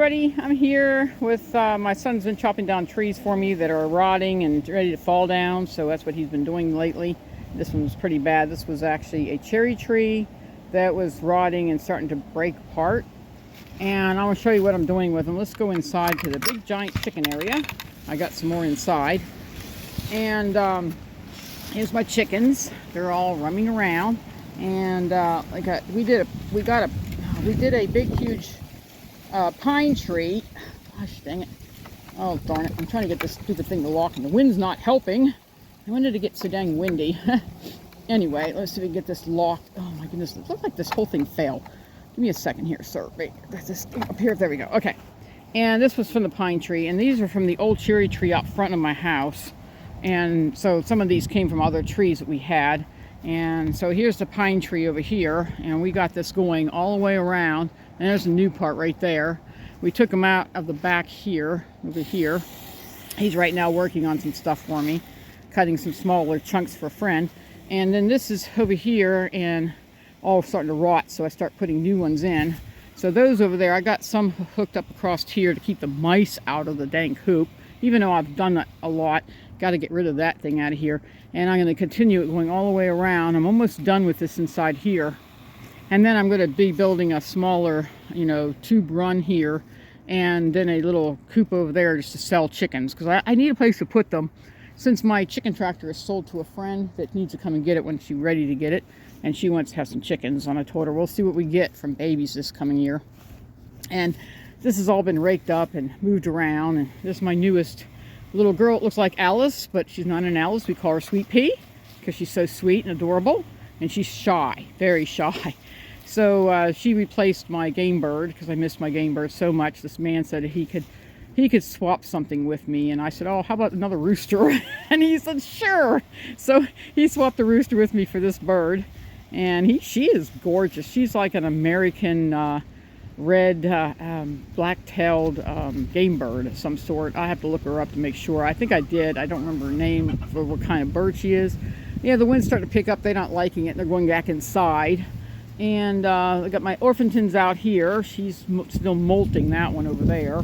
everybody, I'm here with my son's been chopping down trees for me that are rotting and ready to fall down, so that's what he's been doing lately. This one was pretty bad. This was actually a cherry tree that was rotting and starting to break apart, and I want to show you what I'm doing with them. Let's go inside to the big giant chicken area. I got some more inside, and here's my chickens. They're all roaming around, and we did a big huge pine tree. Gosh dang it. Oh darn it. I'm trying to get this stupid thing to lock and the wind's not helping. I wanted to get so dang windy. Anyway, let's see if we can get this locked. Oh my goodness, it looks like this whole thing failed. Give me a second here, sir. Wait, that's this thing up here. There we go. Okay. And this was from the pine tree, and these are from the old cherry tree out front of my house. And so some of these came from other trees that we had. And so here's the pine tree over here, and we got this going all the way around. And there's a new part right there. We took him out of the back here, over here. He's right now working on some stuff for me, cutting some smaller chunks for a friend. And then this is over here and all starting to rot, so I start putting new ones in. So those over there, I got some hooked up across here to keep the mice out of the dang coop. Even though I've done that a lot, got to get rid of that thing out of here. And I'm going to continue it going all the way around. I'm almost done with this inside here. And then I'm going to be building a smaller, tube run here, and then a little coop over there just to sell chickens, because I need a place to put them, since my chicken tractor is sold to a friend that needs to come and get it when she's ready to get it, and she wants to have some chickens. And I told her we'll see what we get from babies this coming year. And this has all been raked up and moved around, and this is my newest little girl. It looks like Alice, but she's not an Alice. We call her Sweet Pea because she's so sweet and adorable, and she's shy, very shy. So she replaced my game bird because I missed my game bird so much. This man said he could swap something with me, and I said, oh, how about another rooster? And he said, sure. So he swapped the rooster with me for this bird, and she is gorgeous. She's like an American red black-tailed game bird of some sort. I have to look her up to make sure. I think I did. I don't remember her name for what kind of bird she is. Yeah, the wind's starting to pick up. They're not liking it. They're going back inside. And I got my orphantins out here. She's still molting, that one over there.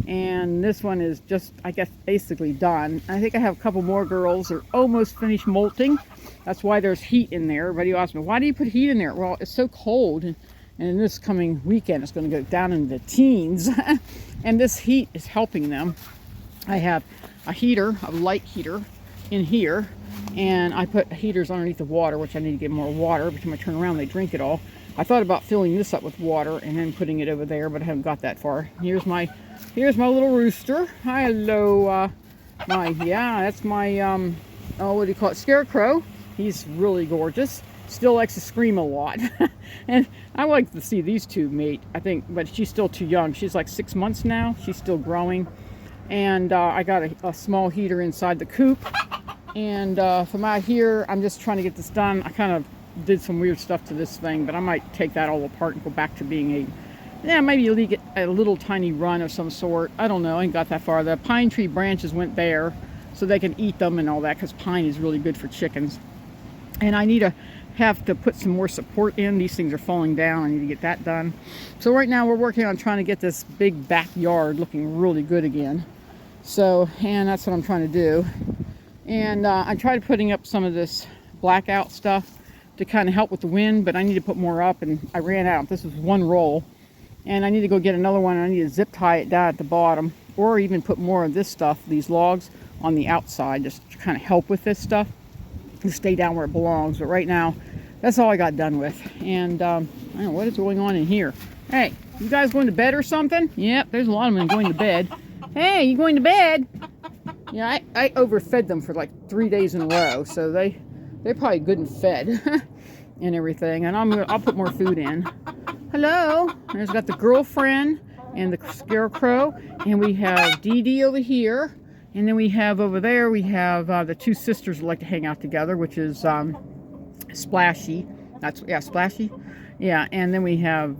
And this one is just, I guess, basically done. I think I have a couple more girls that are almost finished molting. That's why there's heat in there. Everybody asks me, why do you put heat in there? Well, it's so cold. And in this coming weekend, it's going to go down into the teens. And this heat is helping them. I have a heater, a light heater in here. And I put heaters underneath the water, which I need to get more water. Every time I turn around, they drink it all. I thought about filling this up with water and then putting it over there, but I haven't got that far. Here's my little rooster. Hi, hello. That's my, what do you call it? Scarecrow. He's really gorgeous. Still likes to scream a lot. And I like to see these two mate, I think, but she's still too young. She's like 6 months now. She's still growing. And I got a small heater inside the coop. And from out here, I'm just trying to get this done. I kind of did some weird stuff to this thing, but I might take that all apart and go back to being maybe get a little tiny run of some sort. I don't know. I ain't got that far. The pine tree branches went there so they can eat them and all that, because pine is really good for chickens. And I need to have to put some more support in. These things are falling down. I need to get that done. So right now we're working on trying to get this big backyard looking really good again. So, and that's what I'm trying to do. And I tried putting up some of this blackout stuff to kind of help with the wind, but I need to put more up, and I ran out. This was one roll, and I need to go get another one, and I need to zip tie it down at the bottom, or even put more of this stuff, these logs, on the outside, just to kind of help with this stuff to stay down where it belongs. But right now, that's all I got done with. And I don't know what is going on in here. Hey, you guys going to bed or something? Yep, there's a lot of them going to bed. Hey, you going to bed? Yeah, I overfed them for like 3 days in a row, so they're probably good and fed and everything. And I'll put more food in. Hello, there's got the girlfriend and the scarecrow, and we have Dee Dee over here, and then we have over there the two sisters who like to hang out together, which is Splashy. Splashy. Yeah, and then we have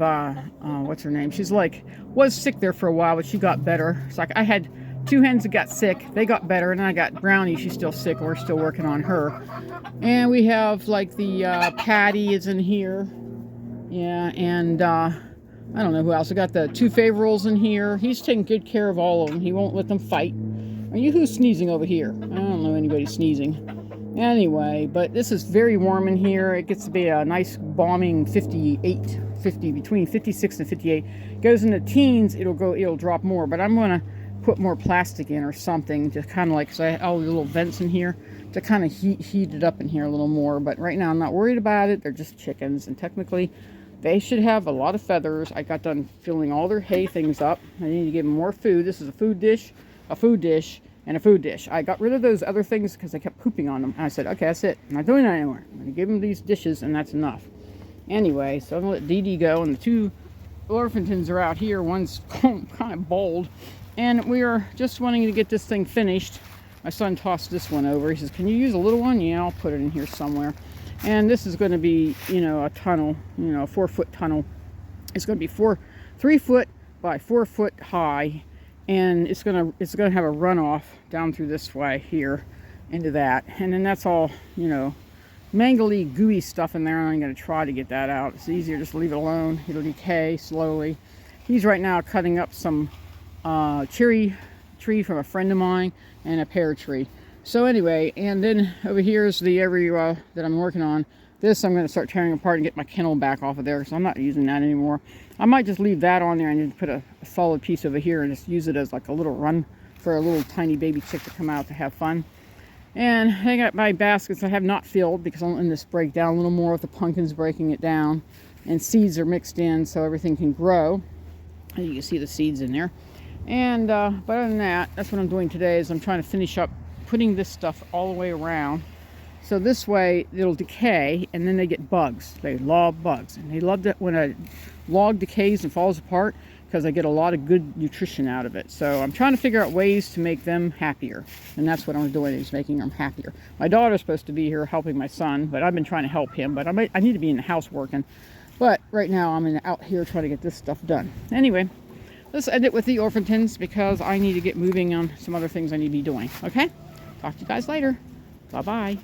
what's her name? She's was sick there for a while, but she got better. It's like I had 2 hens that got sick. They got better, and I got Brownie. She's still sick. We're still working on her. And we have the Patty is in here. Yeah, and I don't know who else. I got the 2 Favorals in here. He's taking good care of all of them. He won't let them fight. Are you who's sneezing over here? I don't know anybody sneezing. Anyway, but this is very warm in here. It gets to be a nice balming 58, 50, between 56 and 58. Goes into teens, it'll drop more, but I'm gonna put more plastic in or something, just kind of like, so I have all the little vents in here to kind of heat it up in here a little more. But right now I'm not worried about it. They're just chickens, and technically they should have a lot of feathers. I got done filling all their hay things up. I need to give them more food. This is a food dish, a food dish, and a food dish. I got rid of those other things because they kept pooping on them. And I said, okay, that's it. I'm not doing that anymore. I'm going to give them these dishes, and that's enough. Anyway, so I'm going to let Dee Dee go, and the 2 Orphantons are out here. One's kind of bald. And we are just wanting to get this thing finished. My son tossed this one over. He says, can you use a little one? Yeah, I'll put it in here somewhere. And this is going to be, a tunnel, a 4-foot tunnel. It's going to be 3 foot by 4 foot high. And it's going to have a runoff down through this way here into that. And then that's all, mangly, gooey stuff in there. I'm going to try to get that out. It's easier just to leave it alone. It'll decay slowly. He's right now cutting up some cherry tree from a friend of mine and a pear tree. So anyway, and then over here is the area that I'm working on. This I'm going to start tearing apart and get my kennel back off of there, because I'm not using that anymore. I might just leave that on there and then put a solid piece over here and just use it as like a little run for a little tiny baby chick to come out to have fun. And I got my baskets I have not filled because I'm letting this break down a little more with the pumpkins breaking it down. And seeds are mixed in so everything can grow. And you can see the seeds in there. And but other than that, that's what I'm doing today, is I'm trying to finish up putting this stuff all the way around. So this way it'll decay, and then they get bugs. They love bugs. And they love that when a log decays and falls apart, because I get a lot of good nutrition out of it. So I'm trying to figure out ways to make them happier. And that's what I'm doing, is making them happier. My daughter's supposed to be here helping my son, but I've been trying to help him. But I need to be in the house working. But right now I'm out here trying to get this stuff done. Anyway, let's end it with the Orphantons, because I need to get moving on some other things I need to be doing. Okay? Talk to you guys later. Bye-bye.